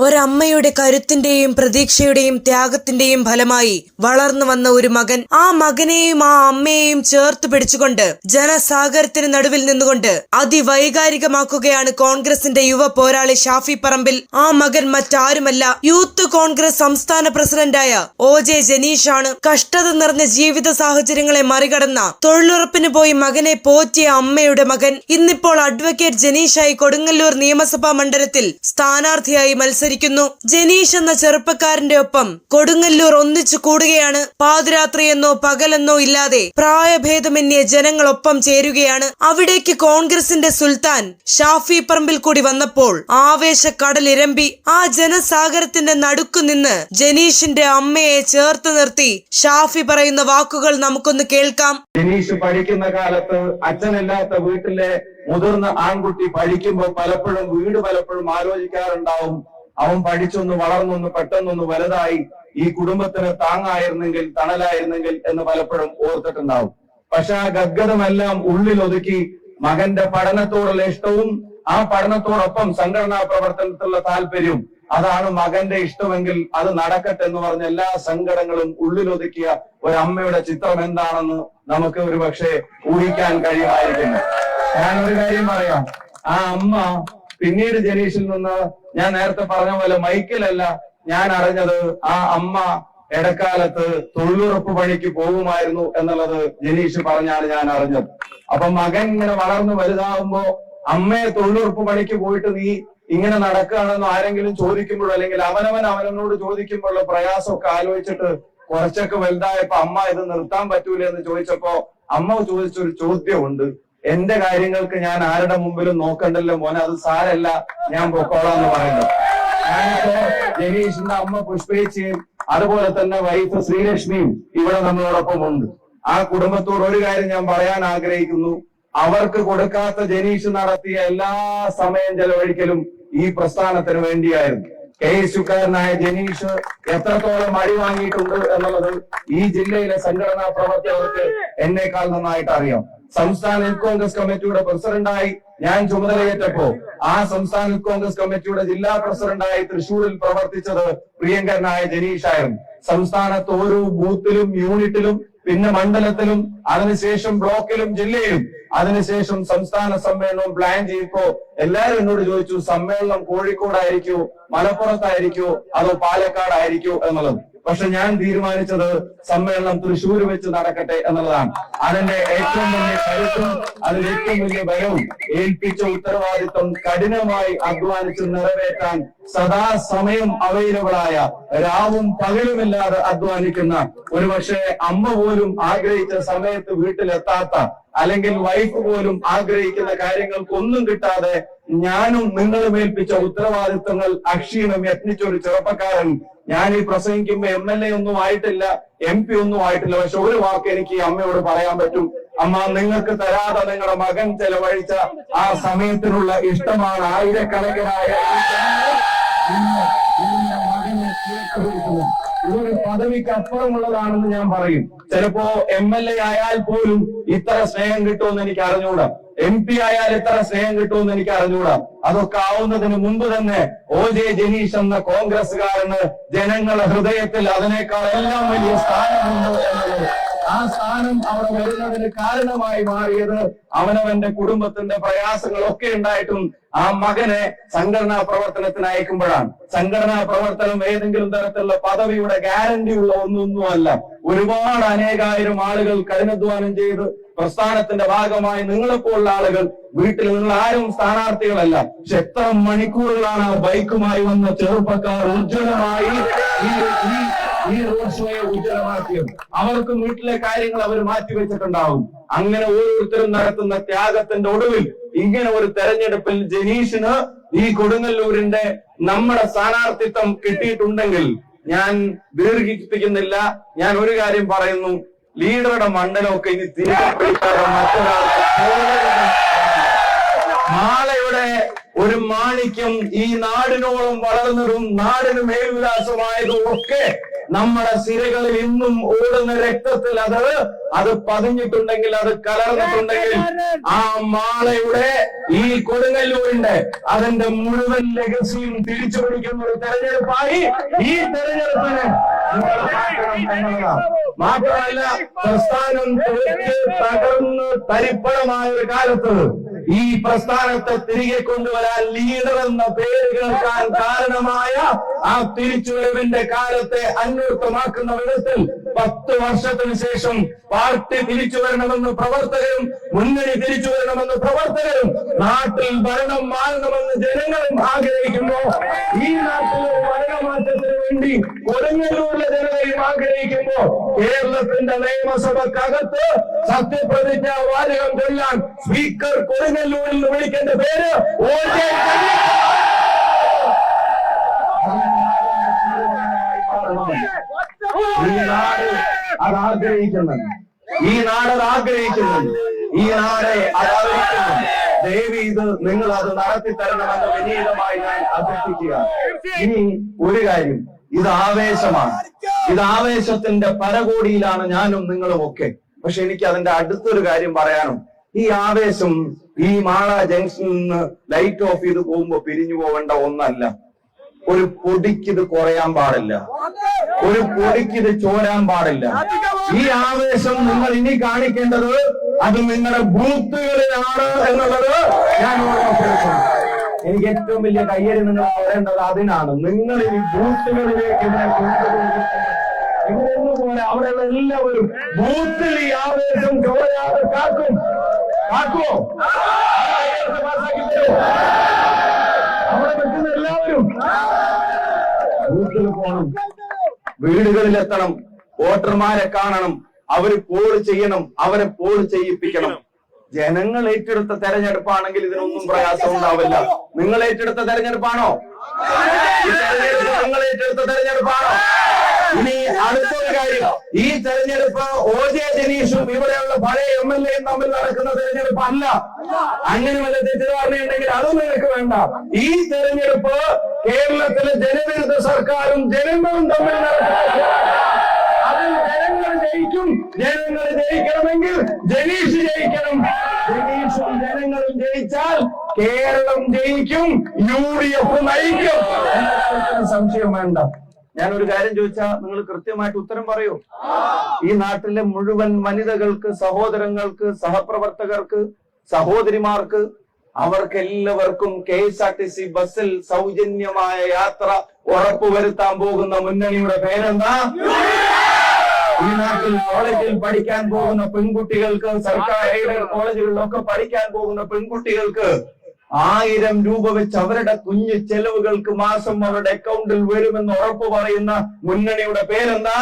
ഒരമ്മയുടെ കരുത്തിന്റെയും പ്രതീക്ഷയുടെയും ത്യാഗത്തിന്റെയും ഫലമായി വളർന്നു വന്ന ഒരു മകൻ, ആ മകനെയും ആ അമ്മയെയും ചേർത്ത് പിടിച്ചുകൊണ്ട് ജനസാഗരത്തിന് നടുവിൽ നിന്നുകൊണ്ട് അതിവൈകാരികമാക്കുകയാണ് കോൺഗ്രസിന്റെ യുവ പോരാളി ഷാഫി പറമ്പിൽ. ആ മകൻ മറ്റാരുമല്ല, യൂത്ത് കോൺഗ്രസ് സംസ്ഥാന പ്രസിഡന്റായ OJ ജനീഷാണ്. കഷ്ടത നിറഞ്ഞ ജീവിത സാഹചര്യങ്ങളെ മറികടന്ന തൊഴിലുറപ്പിന് പോയി മകനെ പോറ്റിയ അമ്മയുടെ മകൻ ഇന്നിപ്പോൾ അഡ്വക്കേറ്റ് ജനീഷായി കൊടുങ്ങല്ലൂർ നിയമസഭാ മണ്ഡലത്തിൽ സ്ഥാനാർത്ഥിയായി മത്സരിക്കുന്നു. ജനീഷ് എന്ന ചെറുപ്പക്കാരന്റെ ഒപ്പം കൊടുങ്ങല്ലൂർ ഒന്നിച്ചു കൂടുകയാണ്. പാതിരാത്രിയെന്നോ പകലെന്നോ ഇല്ലാതെ പ്രായഭേദമന്യേ ജനങ്ങളൊപ്പം ചേരുകയാണ്. അവിടേക്ക് കോൺഗ്രസിന്റെ സുൽത്താൻ ഷാഫി പറമ്പിൽ കൂടി വന്നപ്പോൾ ആവേശ കടലിരമ്പി. ആ ജനസാഗരത്തിന്റെ നടുക്കു നിന്ന് ജനീഷിന്റെ അമ്മയെ ചേർത്ത് നിർത്തി ഷാഫി പറയുന്ന വാക്കുകൾ നമുക്കൊന്ന് കേൾക്കാം. ജനീഷ് പഠിക്കുന്ന കാലത്ത് അച്ഛനില്ലാത്ത വീട്ടിലെ മുതിർന്ന ആൺകുട്ടി പഠിക്കുമ്പോൾ പലപ്പോഴും ആലോചിക്കാറുണ്ടാവും, അവൻ പഠിച്ചൊന്ന് വളർന്നൊന്ന് പെട്ടെന്നൊന്ന് വലുതായി ഈ കുടുംബത്തിന് താങ്ങായിരുന്നെങ്കിൽ തണലായിരുന്നെങ്കിൽ എന്ന് പലപ്പോഴും ഓർത്തിട്ടുണ്ടാവും. പക്ഷെ ആ ഗദ്ഗതമെല്ലാം ഉള്ളിലൊതുക്കി മകന്റെ പഠനത്തോടുള്ള ഇഷ്ടവും ആ പഠനത്തോടൊപ്പം സംഘടനാ പ്രവർത്തനത്തിലുള്ള താല്പര്യവും, അതാണ് മകന്റെ ഇഷ്ടമെങ്കിൽ അത് നടക്കട്ടെ എന്ന് പറഞ്ഞ എല്ലാ സങ്കടങ്ങളും ഉള്ളിലൊതുക്കിയ ഒരമ്മയുടെ ചിത്രം എന്താണെന്ന് നമുക്ക് ഒരു പക്ഷേ ഊഹിക്കാൻ കഴിയുമായിരിക്കുന്നു. ഞാനൊരു കാര്യം പറയാം, ആ അമ്മ പിന്നീട് ജനീഷിൽ നിന്ന് ഞാൻ നേരത്തെ പറഞ്ഞ പോലെ മൈക്കിലല്ല ഞാൻ അറിഞ്ഞത്, ആ അമ്മ ഇടക്കാലത്ത് തൊഴിലുറപ്പ് പണിക്ക് പോകുമായിരുന്നു എന്നുള്ളത് ജനീഷ് പറഞ്ഞാണ് ഞാൻ അറിഞ്ഞത്. അപ്പൊ മകൻ ഇങ്ങനെ വളർന്നു വലുതാവുമ്പോ അമ്മയെ തൊഴിലുറപ്പ് പണിക്ക് പോയിട്ട് നീ ഇങ്ങനെ നടക്കുകയാണെന്ന് ആരെങ്കിലും ചോദിക്കുമ്പോഴോ അല്ലെങ്കിൽ അവനോട് ചോദിക്കുമ്പോഴുള്ള പ്രയാസമൊക്കെ ആലോചിച്ചിട്ട് കുറച്ചൊക്കെ വലുതായപ്പോ അമ്മ ഇത് നിർത്താൻ പറ്റൂല എന്ന് ചോദിച്ചപ്പോ അമ്മ ചോദിച്ചൊരു ചോദ്യമുണ്ട്, എന്റെ കാര്യങ്ങൾക്ക് ഞാൻ ആരുടെ മുമ്പിലും നോക്കണ്ടല്ലോ മോനെ, അത് സാരല്ല, ഞാൻ പൊക്കോളാന്ന് പറയുന്നത്. ഞാനിപ്പോ ജനീഷിന്റെ അമ്മ പുഷ്പേച്ചിയും അതുപോലെ തന്നെ വൈഫ് ശ്രീലക്ഷ്മിയും ഇവിടെ നമ്മളോടൊപ്പം ഉണ്ട്. ആ കുടുംബത്തോട് ഒരു കാര്യം ഞാൻ പറയാൻ ആഗ്രഹിക്കുന്നു, അവർക്ക് കൊടുക്കാത്ത ജനീഷ് നടത്തിയ എല്ലാ സമയം ചെലവഴിക്കലും ഈ പ്രസ്ഥാനത്തിന് വേണ്ടിയായിരുന്നു. KSUക്കാരനായ ജനീഷ് എത്രത്തോളം അടി വാങ്ങിയിട്ടുണ്ട് എന്നുള്ളത് ഈ ജില്ലയിലെ സംഘടനാ പ്രവർത്തകർക്ക് എന്നേക്കാൾ നന്നായിട്ട് അറിയാം. സംസ്ഥാന യൂത്ത് കോൺഗ്രസ് കമ്മിറ്റിയുടെ പ്രസിഡന്റായി ഞാൻ ചുമതലയേറ്റപ്പോ ആ സംസ്ഥാന യൂത്ത് കോൺഗ്രസ് കമ്മിറ്റിയുടെ ജില്ലാ പ്രസിഡന്റായി തൃശ്ശൂരിൽ പ്രവർത്തിച്ചത് പ്രിയങ്കരനായ ജനീഷായിരുന്നു. സംസ്ഥാനത്ത് ഓരോ ബൂത്തിലും യൂണിറ്റിലും പിന്നെ മണ്ഡലത്തിലും അതിനുശേഷം ബ്ലോക്കിലും ജില്ലയിലും അതിനുശേഷം സംസ്ഥാന സമ്മേളനവും പ്ലാൻ ചെയ്തപ്പോ എല്ലാവരും എന്നോട് ചോദിച്ചു, സമ്മേളനം കോഴിക്കോടായിരിക്കോ മലപ്പുറത്തായിരിക്കോ അതോ പാലക്കാടായിരിക്കോ എന്നുള്ളത്. പക്ഷെ ഞാൻ തീരുമാനിച്ചത് സമ്മേളനം തൃശ്ശൂർ വെച്ച് നടക്കട്ടെ എന്നുള്ളതാണ്. അതിന്റെ ഏറ്റവും വലിയ കരുത്തും അതിന്റെ ഏറ്റവും വലിയ ബലവും ഏൽപ്പിച്ച ഉത്തരവാദിത്വം കഠിനമായി അധ്വാനിച്ച് നിറവേറ്റാൻ സദാസമയം അവൈലബിളായ, രാവും പകലുമില്ലാതെ അധ്വാനിക്കുന്ന, ഒരുപക്ഷെ അമ്മ പോലും ആഗ്രഹിച്ച സമയത്ത് വീട്ടിലെത്താത്ത അല്ലെങ്കിൽ വൈഫ് പോലും ആഗ്രഹിക്കുന്ന കാര്യങ്ങൾക്കൊന്നും കിട്ടാതെ ഞാനും നിങ്ങളും ഏൽപ്പിച്ച ഉത്തരവാദിത്വങ്ങൾ അക്ഷീണം യത്നിച്ച ഒരു ചെറുപ്പക്കാരൻ. ഞാൻ ഈ പ്രസംഗിക്കുമ്പോ MLA ഒന്നും ആയിട്ടില്ല, MP ഒന്നും ആയിട്ടില്ല. പക്ഷെ ഒരു വാക്ക് എനിക്ക് ഈ അമ്മയോട് പറയാൻ പറ്റും, അമ്മ നിങ്ങൾക്ക് തരാതെ നിങ്ങളുടെ മകൻ ചെലവഴിച്ച ആ സമയത്തിനുള്ള ഇഷ്ടമാണ് ആയിരക്കണക്കിനായ മകനെ ഇതൊരു പദവിക്ക് അപ്പുറമുള്ളതാണെന്ന് ഞാൻ പറയും. ചിലപ്പോ MLA ആയാൽ പോലും ഇത്ര സ്നേഹം കിട്ടുമെന്ന് എനിക്ക് അറിഞ്ഞുകൂടാ, MP ആയാൽ ഇത്ര സ്നേഹം കിട്ടുമെന്ന് എനിക്ക് അറിഞ്ഞുകൂടാ. അതൊക്കെ ആവുന്നതിന് മുമ്പ് തന്നെ OJ ജനീഷ് എന്ന കോൺഗ്രസ്സുകാരന് ജനങ്ങളുടെ ഹൃദയത്തിൽ അതിനേക്കാൾ എല്ലാം വലിയ സ്ഥാനമുണ്ട് എന്നുള്ളത്, ആ സ്ഥാനം അവിടെ വരുന്നതിന് കാരണമായി മാറിയത് അവനവന്റെ കുടുംബത്തിന്റെ പ്രയാസങ്ങളൊക്കെ ഉണ്ടായിട്ടും ആ മകനെ സംഘടനാ പ്രവർത്തനത്തിന് അയക്കുമ്പോഴാണ്. സംഘടനാ പ്രവർത്തനം ഏതെങ്കിലും തരത്തിലുള്ള പദവിയുടെ ഗ്യാരണ്ടി ഉള്ള ഒന്നൊന്നുമല്ല. ഒരുപാട് അനേകായിരം ആളുകൾ കഠിനാധ്വാനം ചെയ്ത് പ്രസ്ഥാനത്തിന്റെ ഭാഗമായി നിങ്ങളെപ്പോലുള്ള ആളുകൾ വീട്ടിൽ നിങ്ങൾ ആരും സ്ഥാനാർത്ഥികളല്ല, പക്ഷെ എത്ര മണിക്കൂറുകളാണ് ആ ബൈക്കുമായി വന്ന ചെറുപ്പക്കാർ ഉജ്ജ്വലമായി ഈ റോഡ് ഷോയെ ഉജ്ജ്വലമാക്കിയത്. അവർക്കും വീട്ടിലെ കാര്യങ്ങൾ അവർ മാറ്റിവെച്ചിട്ടുണ്ടാവും. അങ്ങനെ ഓരോരുത്തരും നടത്തുന്ന ത്യാഗത്തിന്റെ ഒടുവിൽ ഇങ്ങനെ ഒരു തെരഞ്ഞെടുപ്പിൽ ജനീഷിന് ഈ കൊടുങ്ങല്ലൂരിന്റെ നമ്മുടെ സ്ഥാനാർത്ഥിത്വം കിട്ടിയിട്ടുണ്ടെങ്കിൽ ഞാൻ ദീർഘിപ്പിക്കുന്നില്ല. ഞാൻ ഒരു കാര്യം പറയുന്നു, ലീഡറുടെ മണ്ഡലമൊക്കെ ഇനി തിരികെ പിടിക്കാതെ മറ്റൊരാൾക്ക് മാളയുടെ ഒരു മാണിക്യം ഈ നാടിനോളം വളർന്നതും നാടിന് മേൽവിലാസമായതും ഒക്കെ നമ്മുടെ സിരകളിൽ ഇന്നും ഓടുന്ന രക്തത്തിൽ അത് പതിഞ്ഞിട്ടുണ്ടെങ്കിൽ, അത് കലർന്നിട്ടുണ്ടെങ്കിൽ, ആ മാളയുടെ ഈ കൊടുങ്ങല്ലൂരിന്റെ അതിന്റെ മുഴുവൻ ലെഗസിയും തിരിച്ചു പിടിക്കുന്ന ഒരു തെരഞ്ഞെടുപ്പായി ഈ തെരഞ്ഞെടുപ്പിന് മാത്രമല്ല, പ്രസ്ഥാനം തകർന്ന് തരിപ്പണമായ ഒരു കാലത്ത് ഈ പ്രസ്ഥാനത്തെ തിരികെ കൊണ്ടുവരാൻ ലീഡർ എന്ന പേര് കേൾക്കാൻ കാരണമായ ആ തിരിച്ചുവരവിന്റെ കാലത്തെ അന്വർത്ഥമാക്കുന്ന വിധത്തിൽ 10 വർഷത്തിന് ശേഷം പാർട്ടി തിരിച്ചു വരണമെന്ന് പ്രവർത്തകരും, മുന്നണി തിരിച്ചു വരണമെന്ന് പ്രവർത്തകരും, നാട്ടിൽ ഭരണം മാറണമെന്ന് ജനങ്ങളും ആഗ്രഹിക്കുന്നു. ഈ നാട്ടിലെ ഭരണമാറ്റത്തിന് വേണ്ടി കൊടുങ്ങല്ലൂരിലെ ജനതയും ആഗ്രഹിക്കുമ്പോ കേരളത്തിന്റെ നിയമസഭക്കകത്ത് സത്യപ്രതിജ്ഞ വാചകം ചൊല്ലാൻ സ്പീക്കർ കൊടുങ്ങല്ലൂരിൽ നിന്ന് വിളിക്കേണ്ട പേര് ഈ നാട് അത് ആഗ്രഹിക്കുന്നുണ്ട്. ഈ നാട് അത് ആഗ്രഹിക്കുന്നുണ്ട്. ഈ നാടെ അതാഗ്രഹിക്കുന്നു. ദേവി ഇത് നിങ്ങൾ അത് നടത്തി തരണമെന്ന് വിനീതമായി ഞാൻ അഭ്യർത്ഥിക്കുക. ഇനി ഒരു കാര്യം, ഇത് ആവേശമാണ്. ഇത് ആവേശത്തിന്റെ പരകോടിയിലാണ് ഞാനും നിങ്ങളും ഒക്കെ. പക്ഷെ എനിക്ക് അതിന്റെ അടുത്തൊരു കാര്യം പറയാനും, ഈ ആവേശം ഈ മാള ജംഗ്ഷനിൽ നിന്ന് ലൈറ്റ് ഓഫ് ചെയ്ത് പോകുമ്പോ പിരിഞ്ഞു പോവേണ്ട ഒന്നല്ല. ഒരു പൊടിക്കിത് കുറയാൻ പാടില്ല, ഒരു പൊടിക്കിത് ചോരാൻ പാടില്ല. ഈ ആവേശം നിങ്ങൾ ഇനി കാണിക്കേണ്ടത് അത് നിങ്ങളുടെ ബൂത്തുകളിലാണ് എന്നുള്ളത് ഞാൻ ഓർമ്മപ്പെടുത്തുന്നു. എനിക്ക് ഏറ്റവും വലിയ കയ്യടി നിങ്ങൾ പറയേണ്ടത് അതിനാണ്. നിങ്ങൾ ഈ ബൂത്തുകളിലേക്ക് ഇതിനെ കൊണ്ടുപോകുന്നത് പോലെ അവിടെയുള്ള എല്ലാവരും ബൂത്തിൽ ഈ ആവേശം ചോരാതെ കാക്കുമോ? അവിടെ പറ്റുന്ന എല്ലാവരും ബൂത്തിൽ പോകണം, വീടുകളിലെത്തണം, വോട്ടർമാരെ കാണണം, അവര് പോൾ ചെയ്യണം, അവരെ പോൾ ചെയ്യിപ്പിക്കണം. ജനങ്ങൾ ഏറ്റെടുത്ത തെരഞ്ഞെടുപ്പാണെങ്കിൽ ഇതിനൊന്നും പ്രയാസം ഉണ്ടാവില്ല. നിങ്ങൾ ഏറ്റെടുത്ത തെരഞ്ഞെടുപ്പാണോ? നിങ്ങൾ ഏറ്റെടുത്ത തെരഞ്ഞെടുപ്പാണോ? ഇനി അടുത്തൊരു കാര്യം, ഈ തെരഞ്ഞെടുപ്പ് OJ ജനീഷും ഇവിടെയുള്ള പഴയ MLA തമ്മിൽ നടക്കുന്ന തെരഞ്ഞെടുപ്പ് അല്ല. അങ്ങനെ വല്ല തെറ്റിദ്ധാരണയുണ്ടെങ്കിൽ അതും നിങ്ങൾക്ക് വേണ്ട. ഈ തെരഞ്ഞെടുപ്പ് കേരളത്തിലെ ജനവിരുദ്ധ സർക്കാരും ജനങ്ങളും തമ്മിൽ നടക്കുന്ന, അതിൽ ജനങ്ങൾ ജയിക്കും. ജനങ്ങൾ ജയിക്കണമെങ്കിൽ ജനീഷ് ജയിക്കണം. ജനീഷും ജനങ്ങളും ജയിച്ചാൽ കേരളം ജയിക്കും, UDF നയിക്കും. സംശയം വേണ്ട. ഞാനൊരു കാര്യം ചോദിച്ചാൽ നിങ്ങൾ കൃത്യമായിട്ട് ഉത്തരം പറയൂ. ഈ നാട്ടിലെ മുഴുവൻ വനിതകൾക്ക്, സഹോദരങ്ങൾക്ക്, സഹപ്രവർത്തകർക്ക്, സഹോദരിമാർക്ക്, അവർക്കെല്ലാവർക്കും KSRTC ബസ്സിൽ സൗജന്യമായ യാത്ര ഉറപ്പുവരുത്താൻ പോകുന്ന മുന്നണിയുടെ പേരെന്താ? ഈ നാട്ടിൽ കോളേജിൽ പഠിക്കാൻ പോകുന്ന പെൺകുട്ടികൾക്ക്, സർക്കാർ എയ്ഡഡ് കോളേജുകളിലൊക്കെ പഠിക്കാൻ പോകുന്ന പെൺകുട്ടികൾക്ക് 1000 രൂപ വെച്ച് അവരുടെ കുഞ്ഞു ചെലവുകൾക്ക് മാസം അവരുടെ അക്കൗണ്ടിൽ വരുമെന്ന് ഉറപ്പ് പറയുന്ന മുന്നണിയുടെ പേരെന്താ?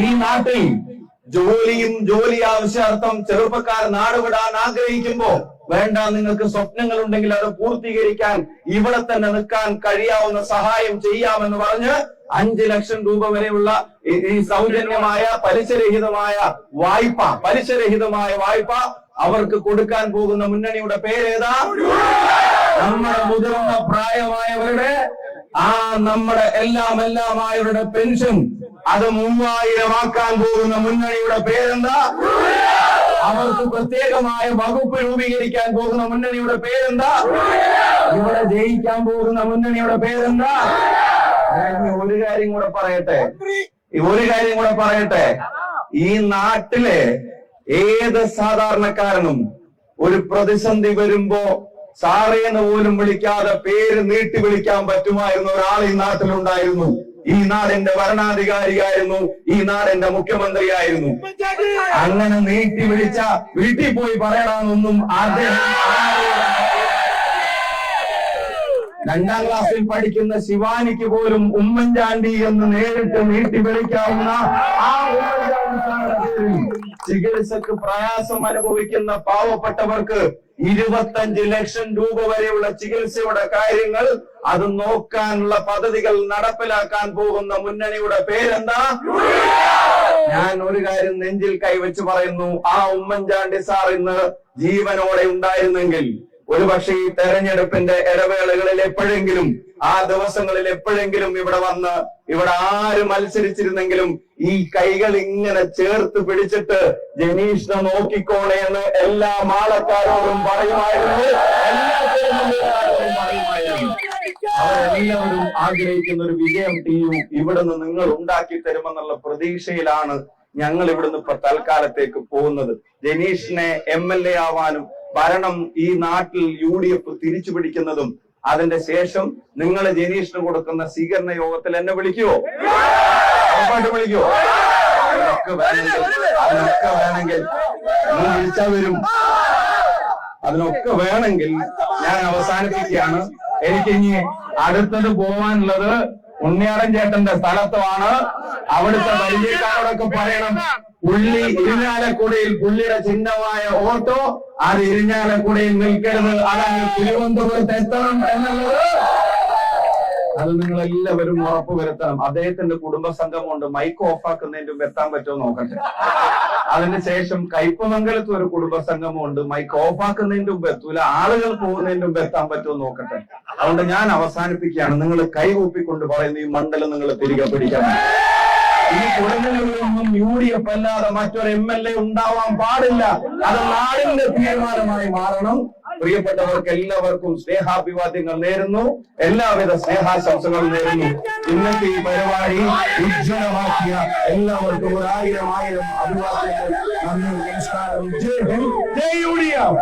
ഈ നാട്ടിൽ ജോലി ആവശ്യാർത്ഥം ചെറുപ്പക്കാർ നാടുവിടാൻ ആഗ്രഹിക്കുമ്പോ, വേണ്ട നിങ്ങൾക്ക് സ്വപ്നങ്ങൾ ഉണ്ടെങ്കിൽ അത് പൂർത്തീകരിക്കാൻ ഇവിടെ തന്നെ നിൽക്കാൻ കഴിയാവുന്ന സഹായം ചെയ്യാമെന്ന് പറഞ്ഞ് 5 ലക്ഷം രൂപ വരെയുള്ള ഈ സൗജന്യമായ പലിശരഹിതമായ വായ്പ അവർക്ക് കൊടുക്കാൻ പോകുന്ന മുന്നണിയുടെ പേരേതാ? നമ്മുടെ മുതിർന്ന പ്രായമായവരുടെ നമ്മുടെ എല്ലാമായവരുടെ പെൻഷൻ അത് 3000 ആക്കാൻ പോകുന്ന മുന്നണിയുടെ പേരെന്താ? അവർക്ക് പ്രത്യേകമായ വകുപ്പ് രൂപീകരിക്കാൻ പോകുന്ന മുന്നണിയുടെ പേരെന്താ? ഇവിടെ ജയിക്കാൻ പോകുന്ന മുന്നണിയുടെ പേരെന്താ? ഒരു കാര്യം കൂടെ പറയട്ടെ. ഈ നാട്ടിലെ ഏത് സാധാരണക്കാരനും ഒരു പ്രതിസന്ധി വരുമ്പോ സാറേന്ന് പോലും വിളിക്കാതെ പേര് നീട്ടി വിളിക്കാൻ പറ്റുമായിരുന്ന ഒരാൾ ഈ നാട്ടിലുണ്ടായിരുന്നു. ഈ നാടിന്റെ ഭരണാധികാരിയായിരുന്നു, ഈ നാടിന്റെ മുഖ്യമന്ത്രിയായിരുന്നു. അങ്ങനെ നീട്ടി വിളിച്ച വീട്ടിൽ പോയി പറയണമെന്നൊന്നും അദ്ദേഹം 2ാം ക്ലാസ്സിൽ പഠിക്കുന്ന ശിവാനിക്ക് പോലും ഉമ്മൻചാണ്ടി എന്ന് നേരിട്ട് നീട്ടി വിളിക്കാവുന്ന ആ ഉമ്മൻചാണ്ടി ചികിത്സക്ക് പ്രയാസം അനുഭവിക്കുന്ന പാവപ്പെട്ടവർക്ക് 25 ലക്ഷം രൂപ വരെയുള്ള ചികിത്സയുടെ കാര്യങ്ങൾ അത് നോക്കാനുള്ള പദ്ധതികൾ നടപ്പിലാക്കാൻ പോകുന്ന മുന്നണിയുടെ പേരെന്താ? ഞാൻ ഒരു കാര്യം നെഞ്ചിൽ കൈവച്ച് പറയുന്നു, ആ ഉമ്മൻചാണ്ടി സാർ ഇന്ന് ജീവനോടെ ഉണ്ടായിരുന്നെങ്കിൽ ഒരുപക്ഷെ ഈ തെരഞ്ഞെടുപ്പിന്റെ ഇടവേളകളിൽ എപ്പോഴെങ്കിലും ആ ദിവസങ്ങളിൽ എപ്പോഴെങ്കിലും ഇവിടെ വന്ന് ഇവിടെ ആര് മത്സരിച്ചിരുന്നെങ്കിലും ഈ കൈകൾ ഇങ്ങനെ ചേർത്ത് പിടിച്ചിട്ട് ജനീഷിനെ നോക്കിക്കോണേ എന്ന് എല്ലാ മാളക്കാരോടും പറയുമായിരുന്നു, എല്ലാ തിരുവനന്തപുരക്കാരോടും പറയുമായിരുന്നു. അവരെല്ലാവരും ആഗ്രഹിക്കുന്ന ഒരു വിജയം ടീം ഇവിടുന്ന് നിങ്ങൾ ഉണ്ടാക്കി തരുമെന്നുള്ള പ്രതീക്ഷയിലാണ് ഞങ്ങൾ ഇവിടുന്ന് ഇപ്പൊ തൽക്കാലത്തേക്ക് പോകുന്നത്. ജനീഷിനെ MLA ആവാനും ഭരണം ഈ നാട്ടിൽ UDF തിരിച്ചു പിടിക്കുന്നതും അതിന്റെ ശേഷം നിങ്ങൾ ജനീഷിന് കൊടുക്കുന്ന സ്വീകരണ യോഗത്തിൽ എന്നെ വിളിക്കുവോ? ഉറപ്പായിട്ട് വിളിക്കുവോ? അതിനൊക്കെ വേണമെങ്കിൽ നിങ്ങൾ വിളിച്ചാൽ വരും. അതിനൊക്കെ വേണമെങ്കിൽ ഞാൻ അവസാനിപ്പിക്കുകയാണ്. എനിക്കിനി അടുത്തത് പോവാനുള്ളത് ഉണ്ണിയാടൻ ചേട്ടന്റെ സ്ഥലത്തുമാണ്. അവിടുത്തെ പരിചയക്കാരോടൊക്കെ പറയണം, പുള്ളി ഇരിഞ്ഞാലക്കുടയിൽ പുള്ളിയുടെ ചിഹ്നമായ ഓട്ടോ അത് ഇരിഞ്ഞാലക്കുടയിൽ നിൽക്കരുത്, അതങ്ങ് തിരുവനന്തപുരത്ത് എത്തണം എന്നുള്ളത് അത് നിങ്ങൾ എല്ലാവരും ഉറപ്പുവരുത്തണം. അദ്ദേഹത്തിന്റെ കുടുംബസംഘമുണ്ട്, മൈക്ക് ഓഫാക്കുന്നതിന്റെ മുമ്പ് എത്താൻ പറ്റുമോ നോക്കട്ടെ. അതിനുശേഷം കയ്പമംഗലത്ത് ഒരു കുടുംബസംഘമുണ്ട്, മൈക്ക് ഓഫാക്കുന്നതിന്റെ മുമ്പ് എത്തൂല, ആളുകൾ പോകുന്നതിന്റെ മുമ്പ് എത്താൻ പറ്റുമോ നോക്കട്ടെ. അതുകൊണ്ട് ഞാൻ അവസാനിപ്പിക്കുകയാണ്. നിങ്ങൾ കൈകൂപ്പിക്കൊണ്ട് പറയുന്ന ഈ മണ്ഡലം നിങ്ങൾ തിരികെ പിടിക്കണം. ഈ കൊടുങ്ങല്ലൂരിലൊന്നും UDF അല്ലാതെ മറ്റൊരു MLA ഉണ്ടാവാൻ പാടില്ല. അത് നാടിന്റെ തീരുമാനമായി മാറണം. പ്രിയപ്പെട്ടവർക്ക് എല്ലാവർക്കും സ്നേഹാഭിവാദ്യങ്ങൾ നേരുന്നു, എല്ലാവിധ സ്നേഹാശംസകളും നേരുന്നു. ഇന്നത്തെ ഈ പരിപാടി ഉജ്ജ്വലമാക്കിയ എല്ലാവർക്കും 1000 അഭിവാദ്യങ്ങൾ. നന്ദി, നമസ്കാരം. ജയ് ഹിന്ദ്, ജയ് UDF.